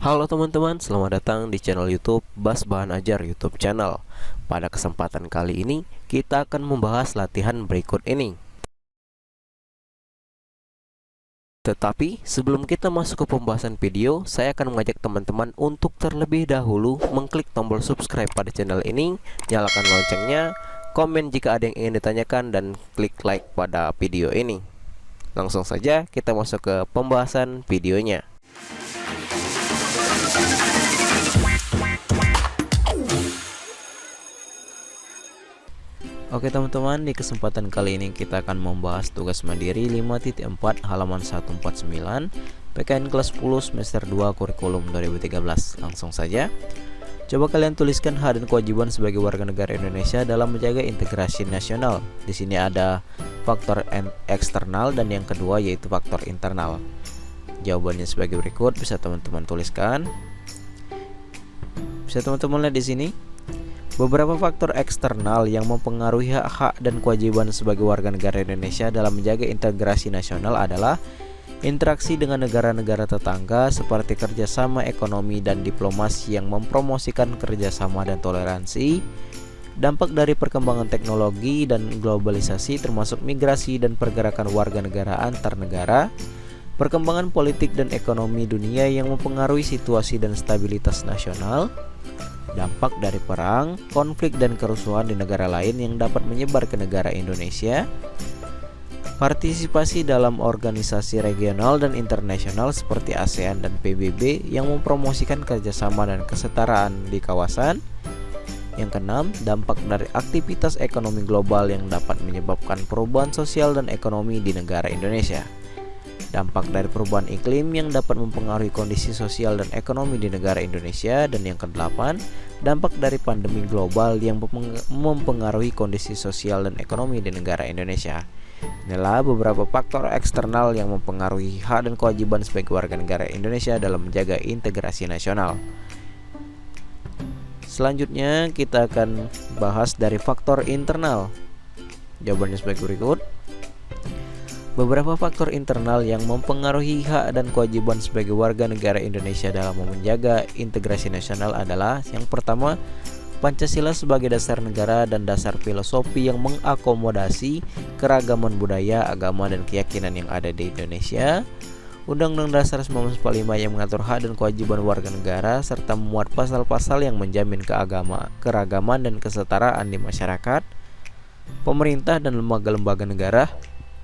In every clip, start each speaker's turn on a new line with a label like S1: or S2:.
S1: Halo teman-teman, selamat datang di channel YouTube Bas Bahan Ajar YouTube channel. Pada kesempatan kali ini, kita akan membahas latihan berikut ini. Tetapi, sebelum kita masuk ke pembahasan video, saya akan mengajak teman-teman untuk terlebih dahulu mengklik tombol subscribe pada channel ini, nyalakan loncengnya, komen jika ada yang ingin ditanyakan, dan klik like pada video ini. Langsung saja kita masuk ke pembahasan videonya. Oke teman-teman, di kesempatan kali ini kita akan membahas tugas mandiri 5.4 halaman 149 PKN kelas 10 semester 2 kurikulum 2013. Langsung saja. Coba kalian tuliskan hak dan kewajiban sebagai warga negara Indonesia dalam menjaga integrasi nasional. Di sini ada faktor eksternal dan yang kedua yaitu faktor internal. Jawabannya sebagai berikut, bisa teman-teman tuliskan. Bisa teman-teman lihat di sini. Beberapa faktor eksternal yang mempengaruhi hak dan kewajiban sebagai warga negara Indonesia dalam menjaga integrasi nasional adalah interaksi dengan negara-negara tetangga seperti kerjasama ekonomi dan diplomasi yang mempromosikan kerjasama dan toleransi, dampak dari perkembangan teknologi dan globalisasi termasuk migrasi dan pergerakan warga negara antar negara, perkembangan politik dan ekonomi dunia yang mempengaruhi situasi dan stabilitas nasional, dampak dari perang, konflik dan kerusuhan di negara lain yang dapat menyebar ke negara Indonesia, partisipasi dalam organisasi regional dan internasional seperti ASEAN dan PBB yang mempromosikan kerjasama dan kesetaraan di kawasan. Yang keenam, dampak dari aktivitas ekonomi global yang dapat menyebabkan perubahan sosial dan ekonomi di negara Indonesia. Dampak dari perubahan iklim yang dapat mempengaruhi kondisi sosial dan ekonomi di negara Indonesia. Dan yang kedelapan, dampak dari pandemi global yang mempengaruhi kondisi sosial dan ekonomi di negara Indonesia. Inilah beberapa faktor eksternal yang mempengaruhi hak dan kewajiban sebagai warga negara Indonesia dalam menjaga integrasi nasional. Selanjutnya kita akan bahas dari faktor internal. Jawabannya sebagai berikut. Beberapa faktor internal yang mempengaruhi hak dan kewajiban sebagai warga negara Indonesia dalam menjaga integrasi nasional adalah: yang pertama, Pancasila sebagai dasar negara dan dasar filosofi yang mengakomodasi keragaman budaya, agama, dan keyakinan yang ada di Indonesia. Undang-Undang Dasar 1945 yang mengatur hak dan kewajiban warga negara serta memuat pasal-pasal yang menjamin keragaman dan kesetaraan di masyarakat. Pemerintah dan lembaga-lembaga negara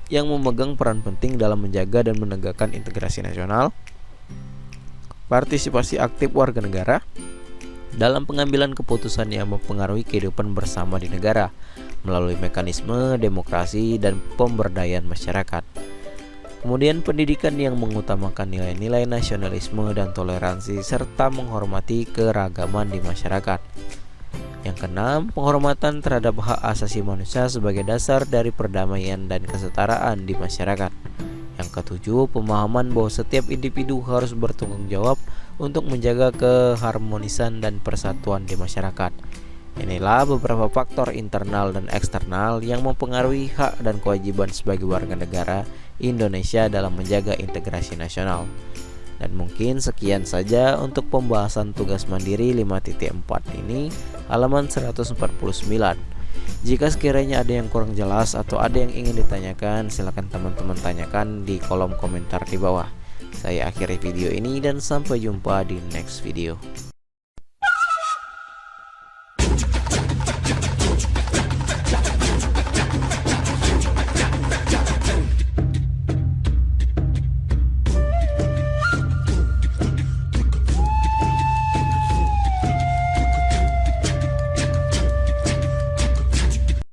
S1: yang memegang peran penting dalam menjaga dan menegakkan integrasi nasional. Partisipasi aktif warga negara dalam pengambilan keputusan yang mempengaruhi kehidupan bersama di negara melalui mekanisme demokrasi dan pemberdayaan masyarakat. Kemudian pendidikan yang mengutamakan nilai-nilai nasionalisme dan toleransi serta menghormati keragaman di masyarakat. Yang keenam, penghormatan terhadap hak asasi manusia sebagai dasar dari perdamaian dan kesetaraan di masyarakat. Yang ketujuh, pemahaman bahwa setiap individu harus bertanggung jawab untuk menjaga keharmonisan dan persatuan di masyarakat. Inilah beberapa faktor internal dan eksternal yang mempengaruhi hak dan kewajiban sebagai warga negara Indonesia dalam menjaga integrasi nasional. Dan mungkin sekian saja untuk pembahasan tugas mandiri 5.4 ini halaman 149. Jika sekiranya ada yang kurang jelas atau ada yang ingin ditanyakan, silakan teman-teman tanyakan di kolom komentar di bawah. Saya akhiri video ini dan sampai jumpa di next video.